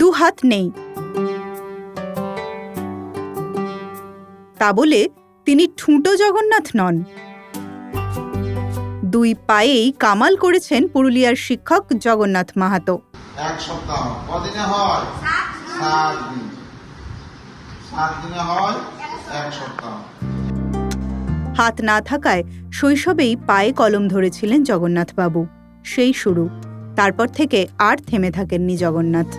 দু হাত নেই। তা বলে তিনি ঠুঁটো জগন্নাথ নন। দুই পায়েই কামাল করেছেন পুরুলিয়ার শিক্ষক জগন্নাথ মাহাতো। এক সপ্তাহ কদিনে হয়? 7 দিন। 7 দিনে হয় এক সপ্তাহ। হাত না থাকায় শৈশবেই পায়ে কলম ধরেছিলেন জগন্নাথবাবু। সেই শুরু। তারপর থেকে আর থেমে থাকেননি জগন্নাথ।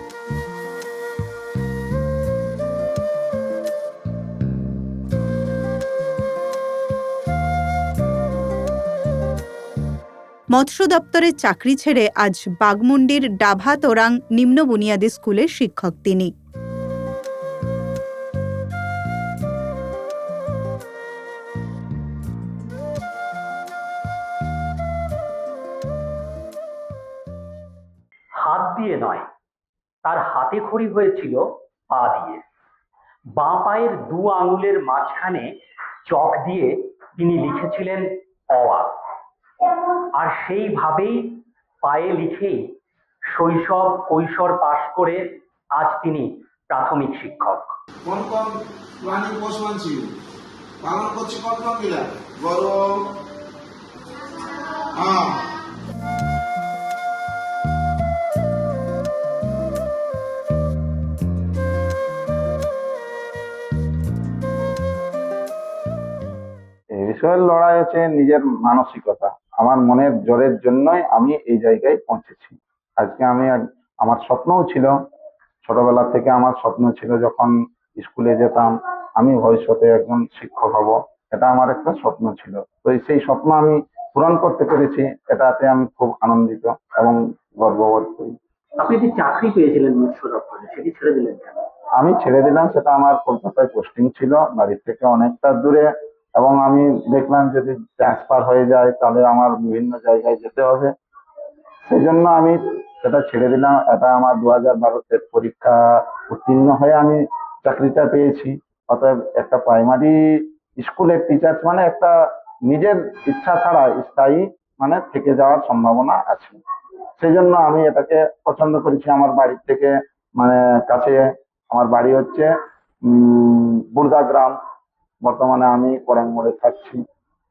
মৎস্য দপ্তরের চাকরি ছেড়ে আজ বাগমুন্ডির ডাভা তোরাং নিম্ন বুনিয়াদী স্কুলের শিক্ষক তিনি। হাত দিয়ে নয়, তার হাতে খড়ি হয়েছিল পা দিয়ে। বাঁ পায়ের 2 আঙুলের মাঝখানে চক দিয়ে তিনি লিখেছিলেন অ আ। আর সেইভাবেই পায়ে লিখেই শৈশব কৈশোর পাশ করে আজ তিনি প্রাথমিক শিক্ষক। কোন কোন প্রাণী পশুমান ছিল? পালন করছে কোন কোন মিলা? গরু, এই বিষয়ের লড়াই হচ্ছে নিজের মানসিকতা। আমার মনের জোরের জন্যই আমি এই জায়গায় পৌঁছেছি। আজকে আমি আমার স্বপ্নও ছিল, ছোটবেলা থেকে আমার স্বপ্ন ছিল যখন স্কুলে যেতাম আমি ভবিষ্যতে একজন শিক্ষক হব। এটা আমার একটা স্বপ্ন ছিল। তো সেই স্বপ্ন আমি পূরণ করতে পেরেছি, এটাতে আমি খুব আনন্দিত এবং গর্ববোধ করি। আপনি যে চাকরি পেয়েছিলেন মৎস্য দপ্তরে, সেটি ছেড়ে দিলেন কেন? আমি ছেড়ে দিলাম, সেটা আমার কলকাতায় পোস্টিং ছিল, বাড়ির থেকে অনেকটা দূরে, এবং আমি দেখলাম যদি ট্রান্সফার হয়ে যায় তাহলে আমার বিভিন্ন জায়গায় যেতে হবে। সেই জন্য আমি সেটা ছেড়ে দিলাম। এটা আমার 2012-তে পরীক্ষা উত্তীর্ণ হয়ে আমি চাকরিটা পেয়েছি। অতএব একটা প্রাইমারি স্কুলের টিচার মানে একটা নিজের ইচ্ছা ছাড়া স্থায়ী মানে থেকে যাওয়ার সম্ভাবনা আছে। সেই জন্য আমি এটাকে পছন্দ করেছি। আমার বাড়ির থেকে মানে কাছে, আমার বাড়ি হচ্ছে বুর্দা গ্রাম। বর্তমানে আমি করেং মোড়ে থাকছি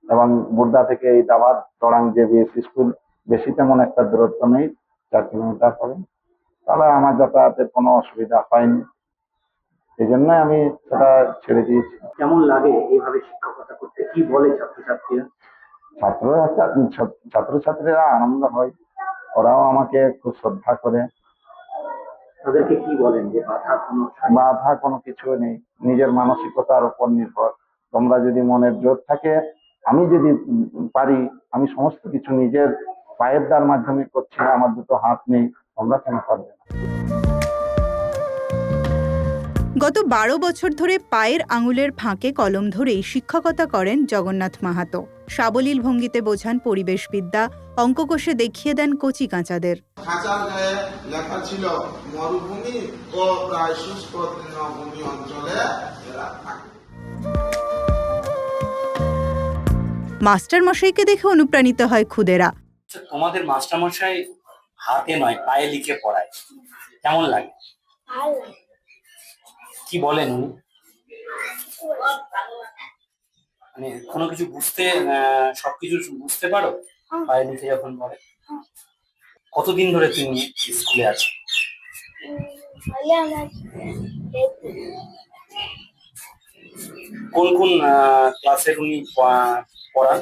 এবং বুর্দা থেকে এই দাবাদ তরাং যে বিএসসি স্কুল বেশি তেমন একটা দূরত্ব নেই, 4 কিলোমিটার হবে। তাহলে আমার যাতায়াতের কোনো অসুবিধা হয়নি। এই জন্যই আমি সেটা ছেড়ে দিয়েছি। কেমন লাগে এইভাবে শিক্ষকতা করতে? কি বলে ছাত্রছাত্রীরা? ছাত্রছাত্রীরা আনন্দ হয়, ওরাও আমাকে খুব শ্রদ্ধা করে। তাদেরকে কি বলেন যে বাধা কোনো কিছু নেই, নিজের মানসিকতার উপর নির্ভর। তোমরা যদি মনের জোর থাকে, আমি যদি পারি, আমি সমস্ত কিছু নিজের পায়ের দ্বার মাধ্যমে করছি, আমার 2টো হাত নেই, তোমরা কেন পারবে না? গত 12 বছর ধরে পায়ের আঙুলের ফাঁকে কলম ধরেই শিক্ষকতা করেন জগন্নাথ মাহাতো। সাবলীল ভঙ্গিতে বোঝান পরিবেশবিদ্যা, অঙ্ক কষে দেখিয়ে দেন কচি কাঁচাদের। খাঁচার গায়ে লেখা ছিল মরুভূমি ও প্রায় শুষ্ক তৃণভূমি অঞ্চলে এরা থাকে। মাস্টার মশাইকে দেখে অনুপ্রাণিত হয় খুদেরা। তোমাদের মাস্টার মশাই হাতে নয় পায়ে লিখে পড়ায়, কেমন লাগে? কি বলেন উনি? মানে কোনো কিছু বুঝতে, সবকিছু বুঝতে পারো পায়ে লিখে যখন পড়ে? কতদিন ধরে তুমি স্কুলে আছো? কোন কোন ক্লাসের উনি পড়ান?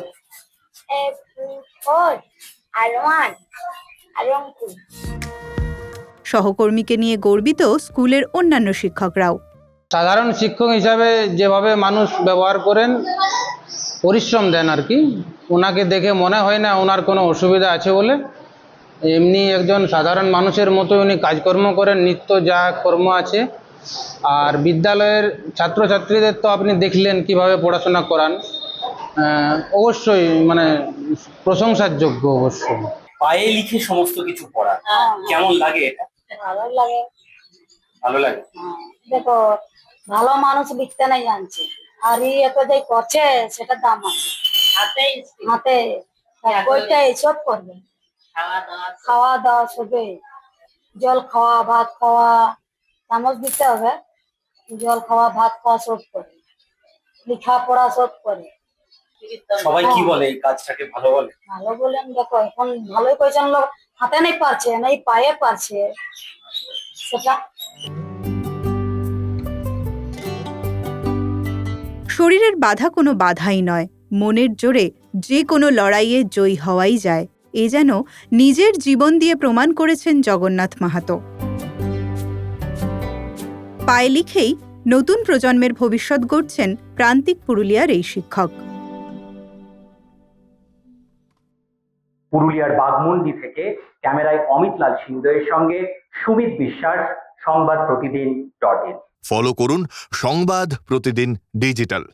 সহকর্মীকে নিয়ে গর্বিত স্কুলের অন্যান্য শিক্ষকরাও। সাধারণ শিক্ষক হিসাবে যেভাবে মানুষ ব্যবহার করেন, পরিশ্রম দেন আর কি, ওনাকে দেখে মনে হয় না ওনার কোনো অসুবিধা আছে বলে। এমনি একজন সাধারণ মানুষের মতো উনি কাজকর্ম করেন, নিত্য যা কর্ম আছে। আর বিদ্যালয়ের ছাত্রছাত্রীদের তো আপনি দেখলেন কিভাবে পড়াশোনা করান, অবশ্যই মানে প্রশংসার যোগ্য। অবশ্যই পায়ে লিখে সমস্ত কিছু পড়া, কেমন লাগে এটা? ভালো লাগে। ভালো লাগে। দেখো, ভালো মানুষ লিখতে নাই জানছে, আর এত যে করছে সেটা দাম আছে। হাতে ওইটা এইসব করবে, খাওয়া দাওয়া সবে, জল খাওয়া, ভাত খাওয়া, চামচ দিতে হবে, জল খাওয়া, ভাত খাওয়া সব করে, লেখাপড়া সব করে। সবাই কি বলে এই কাজটাকে ভালো বলে? ভালো বলেন, দেখো এখন ভালোই কয়েকজন লোক হাতে নেই পারছে, নাই পায়ে পারছে সেটা। শরীরের বাধা কোনো বাধাই নয়, মনের জোরে যে কোনো লড়াইয়ে জয়ী হওয়াই যায়, এ যেন নিজের জীবন দিয়ে প্রমাণ করেছেন জগন্নাথ মাহাতো। পায়ে লিখেই নতুন প্রজন্মের ভবিষ্যৎ গড়ছেন প্রান্তিক পুরুলিয়ার এই শিক্ষক। পুরুলিয়ার বাঘমুন্ডি থেকে ক্যামেরায় অমিত লাল সিংহদের সঙ্গে সুমিত বিশ্বাস, সংবাদ প্রতিদিন .in। ফলো করুন সংবাদ প্রতিদিন ডিজিটাল।